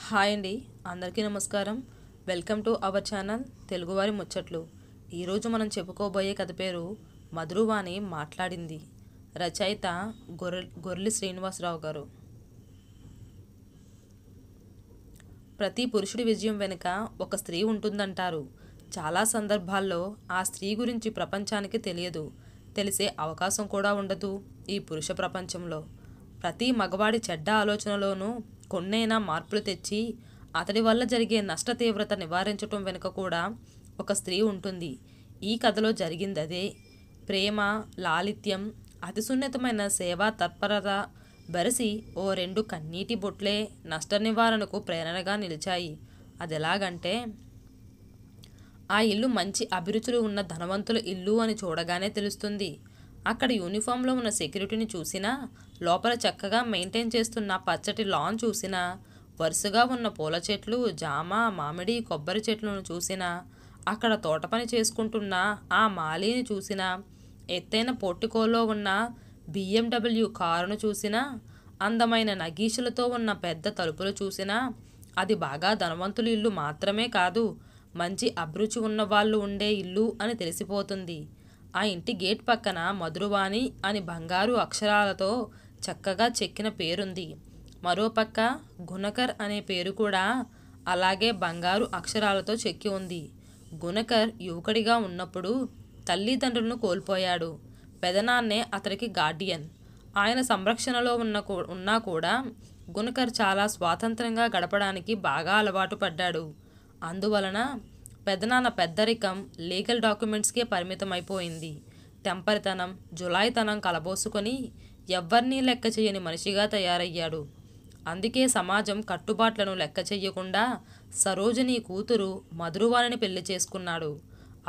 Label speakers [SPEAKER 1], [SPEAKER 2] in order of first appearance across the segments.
[SPEAKER 1] Hi అండి, అందరికీ నమస్కారం. వెల్కమ్ టు అవర్ ఛానల్ తెలుగువారి ముచ్చట్లు. ఈరోజు మనం చెప్పుకోబోయే కథ పేరు మధురవాణి మాట్లాడింది. రచయిత గొర్లి శ్రీనివాసరావు గారు. ప్రతి పురుషుడి విజయం వెనుక ఒక స్త్రీ ఉంటుందంటారు. చాలా సందర్భాల్లో ఆ స్త్రీ గురించి ప్రపంచానికి తెలియదు, తెలిసే అవకాశం కూడా ఉండదు. ఈ పురుష ప్రపంచంలో ప్రతి మగవాడి చెడ్డ ఆలోచనలోనూ కొన్నైనా మార్పులు తెచ్చి అతడి వల్ల జరిగే నష్ట తీవ్రత నివారించటం వెనుక కూడా ఒక స్త్రీ ఉంటుంది. ఈ కథలో జరిగింది అదే. ప్రేమ, లాలిత్యం, అతి సున్నితమైన సేవా తత్పరత బెరసి ఓ రెండు కన్నీటి బొట్లే నష్ట నివారణకు ప్రేరణగా నిలిచాయి. అదెలాగంటే, ఆ ఇల్లు మంచి అభిరుచులు ఉన్న ధనవంతుల ఇల్లు అని చూడగానే తెలుస్తుంది. అక్కడ యూనిఫామ్లో ఉన్న సెక్యూరిటీని చూసినా, లోపల చక్కగా మెయింటైన్ చేస్తున్న పచ్చటి లాన్ చూసినా, వరుసగా ఉన్న పూల చెట్లు, జామ, మామిడి, కొబ్బరి చెట్లను చూసినా, అక్కడ తోట పని చేసుకుంటున్న ఆ మాలీని చూసినా, ఎత్తైన పోర్టికోలో ఉన్న BMW కారును చూసినా, అందమైన నగీషులతో ఉన్న పెద్ద తలుపులు చూసినా, అది బాగా ధనవంతుల ఇల్లు మాత్రమే కాదు, మంచి అభిరుచి ఉన్న వాళ్ళు ఉండే ఇల్లు అని తెలిసిపోతుంది. ఆ ఇంటి గేట్ పక్కన మధురవాణి అని బంగారు అక్షరాలతో చక్కగా చెక్కిన పేరుంది. మరోపక్క గుణకర్ అనే పేరు కూడా అలాగే బంగారు అక్షరాలతో చెక్కి ఉంది. గుణకర్ యువకుడిగా ఉన్నప్పుడు తల్లిదండ్రులను కోల్పోయాడు. పెదనాన్నే అతడికి గార్డియన్. ఆయన సంరక్షణలో ఉన్నా కూడా గుణకర్ చాలా స్వాతంత్రంగా గడపడానికి బాగా అలవాటు పడ్డాడు. అందువలన పెదనాన్న పెద్దరికం లీగల్ డాక్యుమెంట్స్కే పరిమితమైపోయింది. టెంపరితనం, జులాయితనం కలబోసుకొని ఎవ్వరినీ లెక్క చేయని మనిషిగా తయారయ్యాడు. అందుకే సమాజం కట్టుబాట్లను లెక్క చెయ్యకుండా సరోజిని కూతురు మధురవాణిని పెళ్లి చేసుకున్నాడు.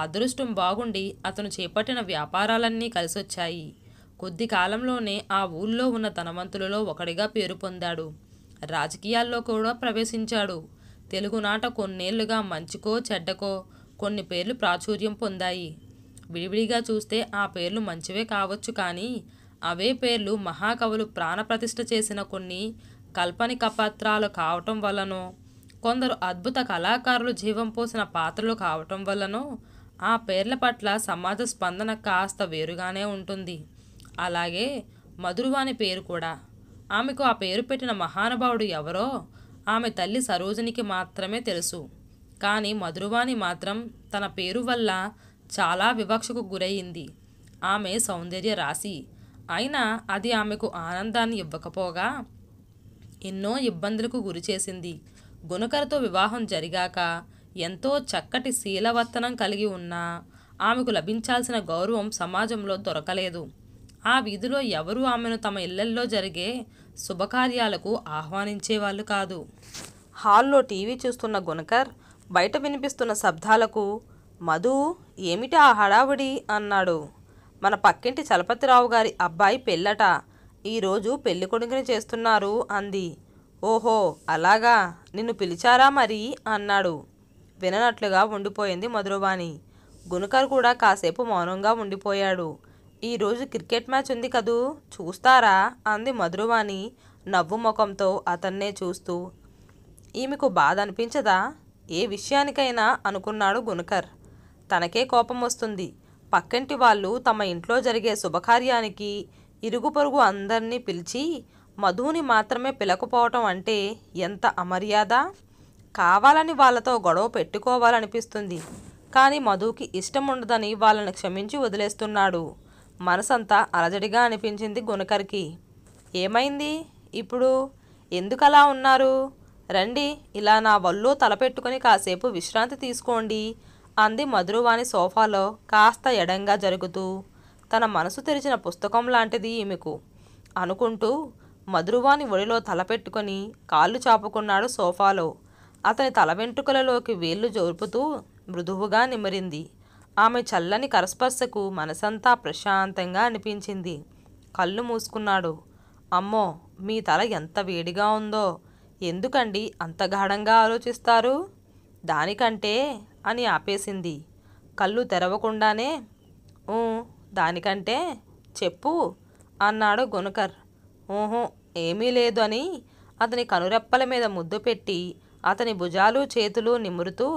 [SPEAKER 1] అదృష్టం బాగుండి అతను చేపట్టిన వ్యాపారాలన్నీ కలిసొచ్చాయి. కొద్ది కాలంలోనే ఆ ఊళ్ళో ఉన్న ధనవంతులలో ఒకడిగా పేరు పొందాడు. రాజకీయాల్లో కూడా ప్రవేశించాడు. తెలుగునాట కొన్నేళ్లుగా మంచికో చెడ్డకో కొన్ని పేర్లు ప్రాచుర్యం పొందాయి. విడివిడిగా చూస్తే ఆ పేర్లు మంచివే కావచ్చు, కానీ అవే పేర్లు మహాకవులు ప్రాణప్రతిష్ఠ చేసిన కొన్ని కాల్పనిక పాత్రలు కావటం వల్లనో, కొందరు అద్భుత కళాకారులు జీవం పోసిన పాత్రలు కావటం వల్లనో ఆ పేర్ల పట్ల సమాజ స్పందన కాస్త వేరుగానే ఉంటుంది. అలాగే మధురవాణి పేరు కూడా. ఆమెకు ఆ పేరు పెట్టిన మహానుభావుడు ఎవరో ఆమె తల్లి సరోజినికి మాత్రమే తెలుసు. కానీ మధురవాణి మాత్రం తన పేరు వల్ల చాలా వివక్షకు గురయ్యింది. ఆమె సౌందర్య రాశి అయినా అది ఆమెకు ఆనందాన్ని ఇవ్వకపోగా ఎన్నో ఇబ్బందులకు గురిచేసింది. గుణకర్తో వివాహం జరిగాక ఎంతో చక్కటి శీలవర్తనం కలిగి ఉన్నా ఆమెకు లభించాల్సిన గౌరవం సమాజంలో దొరకలేదు. ఆ వీధిలో ఎవరూ ఆమెను తమ ఇళ్లల్లో జరిగే శుభకార్యాలకు ఆహ్వానించేవాళ్ళు కాదు. హాల్లో టీవీ చూస్తున్న గుణకర్ బయట వినిపిస్తున్న శబ్దాలకు, మధు, ఏమిటి ఆ హడావుడి అన్నాడు. మన పక్కింటి చలపతిరావు గారి అబ్బాయి పెళ్ళట, ఈరోజు పెళ్లి కొడుకుని చేస్తున్నారు అంది. ఓహో అలాగా, నిన్ను పిలిచారా మరి అన్నాడు. విననట్లుగా ఉండిపోయింది మధురవాణి. గుణకర్ కూడా కాసేపు మౌనంగా ఉండిపోయాడు. ఈరోజు క్రికెట్ మ్యాచ్ ఉంది కదూ, చూస్తారా అంది మధురవాణి నవ్వు ముఖంతో అతన్నే చూస్తూ. ఈమెకు బాధ అనిపించదా ఏ విషయానికైనా అనుకున్నాడు గుణకర్. తనకే కోపం వస్తుంది. పక్కింటి వాళ్ళు తమ ఇంట్లో జరిగే శుభకార్యానికి ఇరుగు పొరుగు అందరినీ పిలిచి మధుని మాత్రమే పిలకపోవటం అంటే ఎంత అమర్యాద. కావాలని వాళ్ళతో గొడవ పెట్టుకోవాలనిపిస్తుంది, కానీ మధుకి ఇష్టం ఉండదని వాళ్ళని క్షమించి వదిలేస్తున్నాడు. మనసంతా అలజడిగా అనిపించింది గుణకర్కి. ఏమైంది ఇప్పుడు, ఎందుకలా ఉన్నారు? రండి, ఇలా నా వల్లో తలపెట్టుకుని కాసేపు విశ్రాంతి తీసుకోండి అంది మధురవాణి సోఫాలో కాస్త ఎడంగా జరుగుతూ. తన మనసు తెరిచిన పుస్తకం లాంటిది ఈమెకు అనుకుంటూ మధురవాణి ఒడిలో తలపెట్టుకొని కాళ్ళు చాపుకున్నాడు సోఫాలో. అతని తల వెంట్రుకలలోకి వేళ్లు జోర్పుతూ మృదువుగా నిమిరింది. ఆమె చల్లని కరస్పర్శకు మనసంతా ప్రశాంతంగా అనిపించింది. కళ్ళు మూసుకున్నాడు. అమ్మో, మీ తల ఎంత వేడిగా ఉందో, ఎందుకండి అంత గాఢంగా ఆలోచిస్తారు? దానికంటే అని ఆపేసింది. కళ్ళు తెరవకుండానే దానికంటే చెప్పు అన్నాడు గుణకర్. ఓహో ఏమీ లేదు అని అతని కనురెప్పల మీద ముద్దు పెట్టి అతని భుజాలు చేతులు నిమురుతూ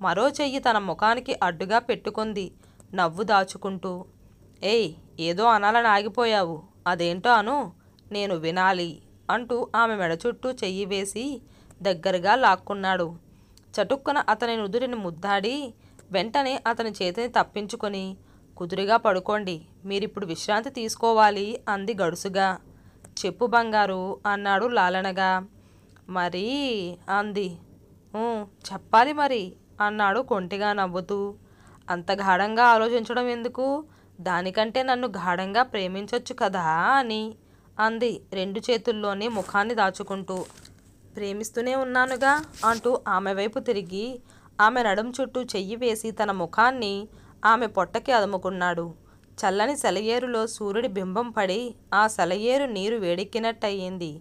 [SPEAKER 1] మరో చెయ్యి తన ముఖానికి అడ్డుగా పెట్టుకుంది నవ్వు దాచుకుంటూ. ఏయ్, ఏదో అనాలని ఆగిపోయావు, అదేంటో అను, నేను వినాలి అంటూ ఆమె మెడ చుట్టూ చెయ్యి వేసి దగ్గరగా లాక్కున్నాడు. చటుక్కున అతని నుదుటిని ముద్దాడి వెంటనే అతని చేతిని తప్పించుకొని కుదురుగా పడుకోండి, మీరిప్పుడు విశ్రాంతి తీసుకోవాలి అంది గడుసుగా. చెప్పు బంగారు అన్నాడు లాలనగా. మరీ అంది. చెప్పాలి మరి అన్నాడు కొంటిగా నవ్వుతూ. అంత గాఢంగా ఆలోచించడం ఎందుకు, దానికంటే నన్ను గాఢంగా ప్రేమించొచ్చు కదా అని అంది 2 చేతుల్లోనే ముఖాన్ని దాచుకుంటూ. ప్రేమిస్తూనే ఉన్నానుగా అంటూ ఆమె వైపు తిరిగి ఆమె నడుం చుట్టూ చెయ్యి వేసి తన ముఖాన్ని ఆమె పొట్టకి అదుముకున్నాడు. చల్లని సెలయేరులో సూర్యుడి బింబం పడి ఆ సెలయేరు నీరు వేడెక్కినట్టయింది.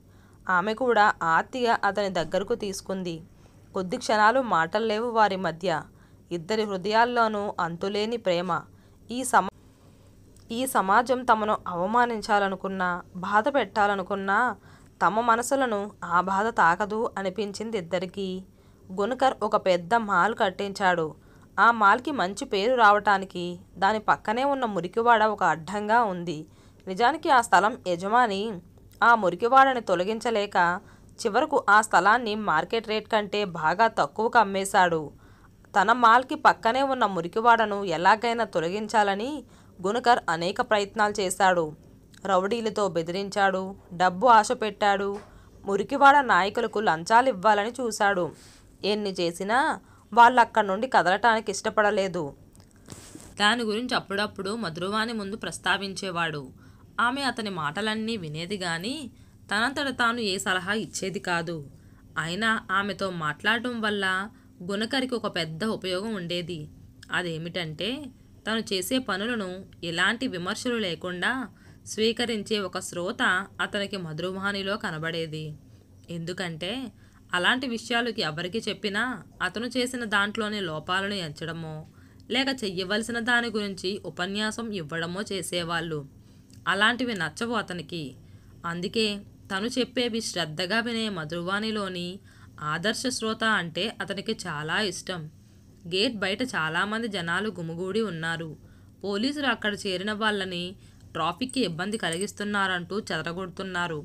[SPEAKER 1] ఆమె కూడా ఆర్తిగా అతని దగ్గరకు తీసుకుంది. కొద్ది క్షణాలు మాటల్లేవు వారి మధ్య. ఇద్దరి హృదయాల్లోనూ అంతులేని ప్రేమ. ఈ సమాజం తమను అవమానించాలనుకున్నా, బాధ పెట్టాలనుకున్నా తమ మనసులను ఆ బాధ తాకదు అనిపించింది ఇద్దరికీ. గుణకర్ ఒక పెద్ద మాల్ కట్టించాడు. ఆ మాల్కి మంచి పేరు రావటానికి దాని పక్కనే ఉన్న మురికివాడ ఒక అడ్డంగా ఉంది. నిజానికి ఆ స్థలం యజమాని ఆ మురికివాడని తొలగించలేక చివరకు ఆ స్థలాన్ని మార్కెట్ రేట్ కంటే బాగా తక్కువకు అమ్మేశాడు. తన మాల్కి పక్కనే ఉన్న మురికివాడను ఎలాగైనా తొలగించాలని గుణకర్ అనేక ప్రయత్నాలు చేశాడు. రౌడీలతో బెదిరించాడు, డబ్బు ఆశ పెట్టాడు, మురికివాడ నాయకులకు లంచాలు ఇవ్వాలని చూశాడు. ఎన్ని చేసినా వాళ్ళు అక్కడి నుండి కదలటానికి ఇష్టపడలేదు. దాని గురించి అప్పుడప్పుడు మధురవాణి ముందు ప్రస్తావించేవాడు. ఆమె అతని మాటలన్నీ వినేది గాని తనంతట తాను ఏ సలహా ఇచ్చేది కాదు. అయినా ఆమెతో మాట్లాడటం వల్ల గుణకరికి ఒక పెద్ద ఉపయోగం ఉండేది. అదేమిటంటే తను చేసే పనులను ఎలాంటి విమర్శలు లేకుండా స్వీకరించే ఒక శ్రోత అతనికి మధురవాణిలో కనబడేది. ఎందుకంటే అలాంటి విషయాలకి ఎవరికి చెప్పినా అతను చేసిన దాంట్లోని లోపాలను ఎంచడమో లేక చెయ్యవలసిన దాని గురించి ఉపన్యాసం ఇవ్వడమో చేసేవాళ్ళు. అలాంటివి నచ్చవు అతనికి. అందుకే తను చెప్పేవి శ్రద్ధగా వినే మధురవాణిలోని ఆదర్శ శ్రోత అంటే అతనికి చాలా ఇష్టం. గేట్ బయట చాలామంది జనాలు గుమిగూడి ఉన్నారు. పోలీసులు అక్కడ చేరిన వాళ్ళని ట్రాఫిక్కి ఇబ్బంది కలిగిస్తున్నారంటూ చెదరగొడుతున్నారు.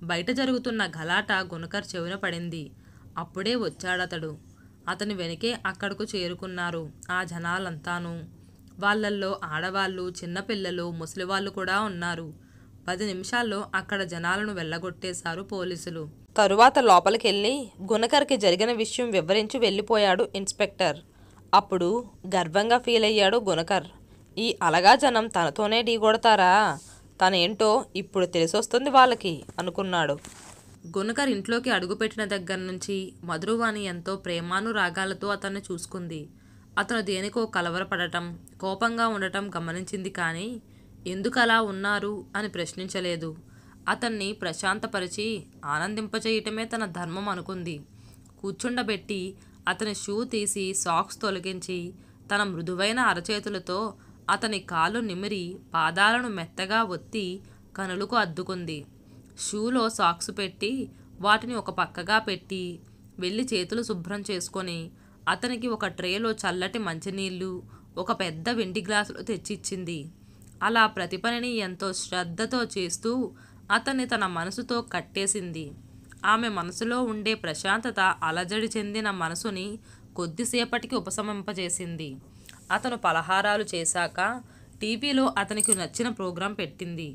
[SPEAKER 1] బయట జరుగుతున్న గలాట గుణకర్ చెవిన పడింది. అప్పుడే వచ్చాడతడు. అతని వెనకే అక్కడకు చేరుకున్నారు ఆ జనాలంతాను. వాళ్ళల్లో ఆడవాళ్ళు, చిన్నపిల్లలు, ముసలివాళ్ళు కూడా ఉన్నారు. 10 నిమిషాల్లో అక్కడ జనాలను వెళ్ళగొట్టేశారు పోలీసులు. తరువాత లోపలికెళ్ళి గుణకర్కి జరిగిన విషయం వివరించి వెళ్ళిపోయాడు ఇన్స్పెక్టర్. అప్పుడు గర్వంగా ఫీల్ అయ్యాడు గుణకర్. ఈ అలగా జనం తనతోనే ఢీకొడతారా, తనేంటో ఇప్పుడు తెలిసొస్తుంది వాళ్ళకి అనుకున్నాడు. గుణకర్ ఇంట్లోకి అడుగుపెట్టిన దగ్గర నుంచి మధురవాణి ఎంతో ప్రేమానురాగాలతో అతన్ని చూసుకుంది. అతను దేనికో కలవరపడటం, కోపంగా ఉండటం గమనించింది కానీ ఎందుకు అలా ఉన్నారు అని ప్రశ్నించలేదు. అతన్ని ప్రశాంతపరిచి ఆనందింపచేయటమే తన ధర్మం అనుకుంది. కూర్చుండబెట్టి అతని షూ తీసి సాక్స్ తొలగించి తన మృదువైన అరచేతులతో అతని కాళ్ళు నిమిరి పాదాలను మెత్తగా ఒత్తి కనులకు అద్దుకుంది. షూలో సాక్స్ పెట్టి వాటిని ఒక పక్కగా పెట్టి వెళ్ళి చేతులు శుభ్రం చేసుకొని అతనికి ఒక ట్రేలో చల్లటి మంచినీళ్ళు, ఒక పెద్ద వెండి గ్లాసులు తెచ్చిచ్చింది. అలా ప్రతి పనిని ఎంతో శ్రద్ధతో చేస్తూ అతన్ని తన మనసుతో కట్టేసింది. ఆమె మనసులో ఉండే ప్రశాంతత అలజడి చెందిన మనసుని కొద్దిసేపటికి ఉపశమింపజేసింది. అతను పలహారాలు చేశాక టీవీలో అతనికి నచ్చిన ప్రోగ్రాం పెట్టింది.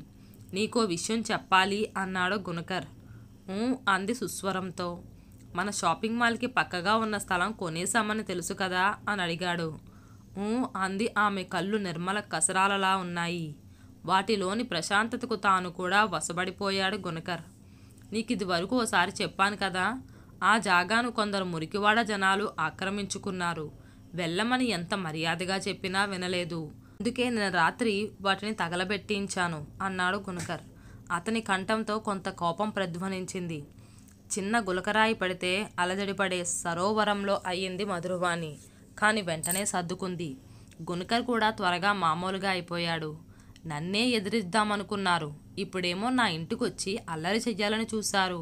[SPEAKER 1] నీకో విషయం చెప్పాలి అన్నాడు గుణకర్. అంది సుస్వరంతో. మన షాపింగ్ మాల్కి పక్కగా ఉన్న స్థలం కొనేశామని తెలుసు కదా అని అడిగాడు. అంది. ఆమె కళ్ళు నిర్మల కసరాలలా ఉన్నాయి. వాటిలోని ప్రశాంతతకు తాను కూడా వశపడిపోయాడు గుణకర్. నీకిది వరకు ఓసారి చెప్పాను కదా, ఆ జాగాను కొందరు మురికివాడ జనాలు ఆక్రమించుకున్నారు. వెళ్ళమని ఎంత మర్యాదగా చెప్పినా వినలేదు. అందుకే నిన్న రాత్రి వాటిని తగలబెట్టించాను అన్నాడు గుణకర్. అతని కంఠంతో కొంత కోపం ప్రధ్వనించింది. చిన్న గులకరాయి పడితే అలజడిపడే సరోవరంలో అయ్యింది మధురవాణి. కానీ వెంటనే సర్దుకుంది. గుణకర్ కూడా త్వరగా మామూలుగా అయిపోయాడు. నన్నే ఎదిరిద్దామనుకున్నారు, ఇప్పుడేమో నా ఇంటికొచ్చి అల్లరి చెయ్యాలని చూశారు.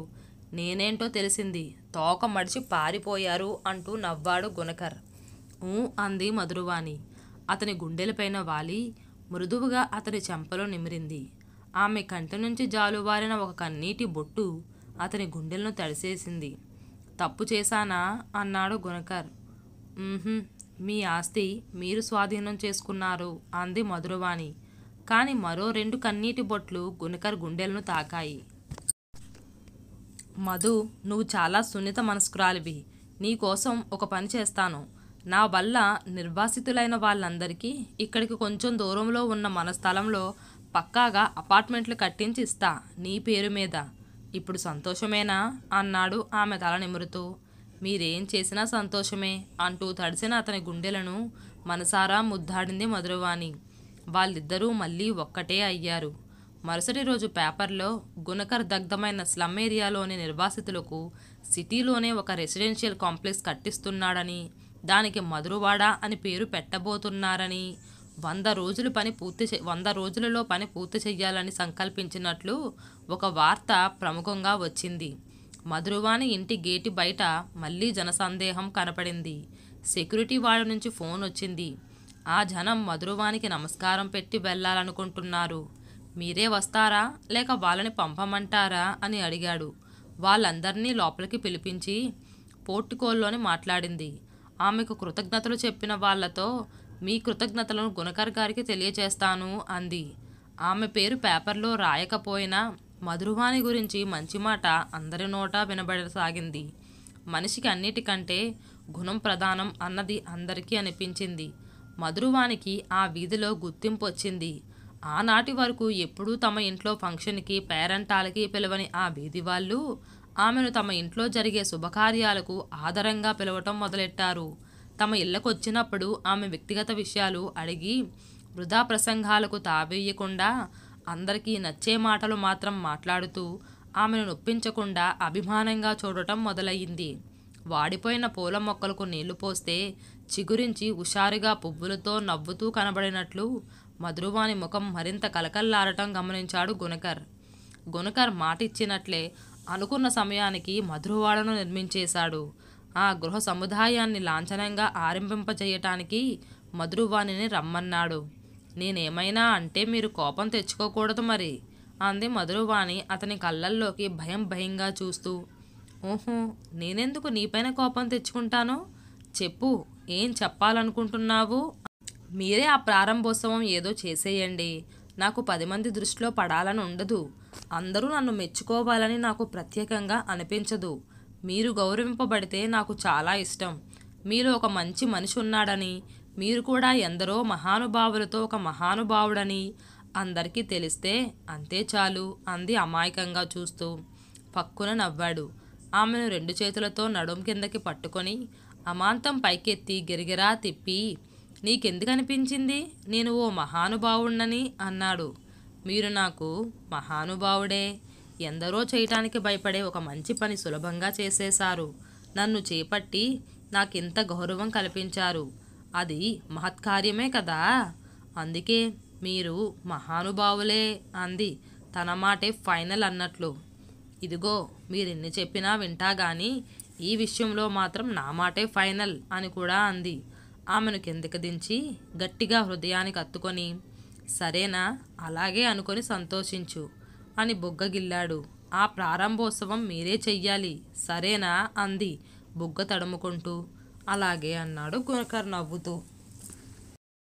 [SPEAKER 1] నేనేంటో తెలిసింది. తోక మడిచి పారిపోయారు అంటూ నవ్వాడు గుణకర్. అంది మధురవాణి. అతని గుండెలపైన వాలి మృదువుగా అతని చెంపలో నిమిరింది. ఆమె కంటి నుంచి జాలువారిన ఒక కన్నీటి బొట్టు అతని గుండెలను తడిసేసింది. తప్పు చేశానా అన్నాడు గుణకర్. మీ ఆస్తి మీరు స్వాధీనం చేసుకున్నారు అంది మధురవాణి. కాని మరో 2 కన్నీటి బొట్లు గుణకర్ గుండెలను తాకాయి. మధు, నువ్వు చాలా సున్నిత మనస్కురాలివి. నీకోసం ఒక పని చేస్తాను. నా వల్ల నిర్వాసితులైన వాళ్ళందరికీ ఇక్కడికి కొంచెం దూరంలో ఉన్న మన స్థలంలో పక్కాగా అపార్ట్మెంట్లు కట్టించి ఇస్తా, నీ పేరు మీద. ఇప్పుడు సంతోషమేనా అన్నాడు ఆమె తల నిమురుతూ. మీరేం చేసినా సంతోషమే అంటూ తడిసిన అతని గుండెలను మనసారా ముద్దాడింది మధురవాణి. వాళ్ళిద్దరూ మళ్ళీ ఒక్కటే అయ్యారు. మరుసటి రోజు పేపర్లో గుణకర్ దగ్ధమైన స్లమ్ ఏరియాలోని నిర్వాసితులకు సిటీలోనే ఒక రెసిడెన్షియల్ కాంప్లెక్స్ కట్టిస్తున్నాడని, దానికి మధురవాడ అని పేరు పెట్టబోతున్నారని, 100 రోజులలో పని పూర్తి చెయ్యాలని సంకల్పించినట్లు ఒక వార్త ప్రముఖంగా వచ్చింది. మధురవాణి ఇంటి గేటు బయట మళ్ళీ జనసందేహం కనపడింది. సెక్యూరిటీ వాళ్ళ నుంచి ఫోన్ వచ్చింది. ఆ జనం మధురవానికి నమస్కారం పెట్టి వెళ్ళాలనుకుంటున్నారు. మీరే వస్తారా లేక వాళ్ళని పంపమంటారా అని అడిగాడు. వాళ్ళందరినీ లోపలికి పిలిపించి పోర్టికోల్లోని మాట్లాడింది. ఆమెకు కృతజ్ఞతలు చెప్పిన వాళ్లతో మీ కృతజ్ఞతలను గుణకర్ గారికి తెలియచేస్తాను అంది. ఆమె పేరు పేపర్లో రాయకపోయినా మధురవాణి గురించి మంచి మాట అందరి నోటా వినబడసాగింది. మనిషికి అన్నిటికంటే గుణం ప్రధానం అన్నది అందరికీ అనిపించింది. మధురవానికి ఆ వీధిలో గుర్తింపు వచ్చింది. ఆనాటి వరకు ఎప్పుడూ తమ ఇంట్లో ఫంక్షన్కి పేరంటాలకి పిలవని ఆ వీధి వాళ్ళు ఆమెను తమ ఇంట్లో జరిగే శుభకార్యాలకు ఆదరంగా పిలవటం మొదలెట్టారు. తమ ఇళ్లకొచ్చినప్పుడు ఆమె వ్యక్తిగత విషయాలు అడిగి వృధా ప్రసంగాలకు తావేయకుండా అందరికీ నచ్చే మాటలు మాత్రం మాట్లాడుతూ ఆమెను నొప్పించకుండా అభిమానంగా చూడటం మొదలయ్యింది. వాడిపోయిన పూల మొక్కలకు నీళ్లు పోస్తే చిగురించి హుషారుగా పువ్వులతో నవ్వుతూ కనబడినట్లు మధురవాణి ముఖం మరింత కలకల్లాడటం గమనించాడు గుణకర్. గుణకర్ మాటిచ్చినట్లే అనుకున్న సమయానికి మధురవాడను నిర్మించేశాడు. ఆ గృహ సముదాయాన్ని లాంఛనంగా ఆరంభింపజేయటానికి మధురవాణిని రమ్మన్నాడు. నేనేమైనా అంటే మీరు కోపం తెచ్చుకోకూడదు మరి అంది మధురవాణి అతని కళ్ళల్లోకి భయంగా చూస్తూ. నేనెందుకు నీపైన కోపం తెచ్చుకుంటాను? చెప్పు, ఏం చెప్పాలనుకుంటున్నావు? మీరే ఆ ప్రారంభోత్సవం ఏదో చేసేయండి. నాకు 10 మంది దృష్టిలో పడాలని ఉండదు. అందరూ నన్ను మెచ్చుకోవాలని నాకు ప్రత్యేకంగా అనిపించదు. మీరు గౌరవింపబడితే నాకు చాలా ఇష్టం. మీలో ఒక మంచి మనిషి ఉన్నాడని, మీరు కూడా ఎందరో మహానుభావులతో ఒక మహానుభావుడని అందరికీ తెలిస్తే అంతే చాలు అంది అమాయకంగా చూస్తూ. పక్కున నవ్వాడు. ఆమెను 2 చేతులతో నడుం కిందకి పట్టుకొని అమాంతం పైకెత్తి గిరిగిరా తిప్పి, నీకెందుకనిపించింది నేను ఓ మహానుభావుణ్ణని అన్నాడు. మీరు నాకు మహానుభావుడే. ఎందరో చేయటానికి భయపడే ఒక మంచి పని సులభంగా చేసేశారు. నన్ను చేపట్టి నాకింత గౌరవం కల్పించారు. అది మహత్కార్యమే కదా. అందుకే మీరు మహానుభావులే అంది తన మాటే ఫైనల్ అన్నట్లు. ఇదిగో, మీరెన్ని చెప్పినా వింటా గాని ఈ విషయంలో మాత్రం నా మాటే ఫైనల్ అని కూడా అంది. ఆమెను కిందకి దించి గట్టిగా హృదయానికి అత్తుకొని, సరేనా, అలాగే అనుకొని సంతోషించు అని బుగ్గగిల్లాడు. ఆ ప్రారంభోత్సవం మీరే చెయ్యాలి, సరేనా అంది బుగ్గ తడుముకుంటూ. అలాగే అన్నాడు గుణకర్ నవ్వుతూ.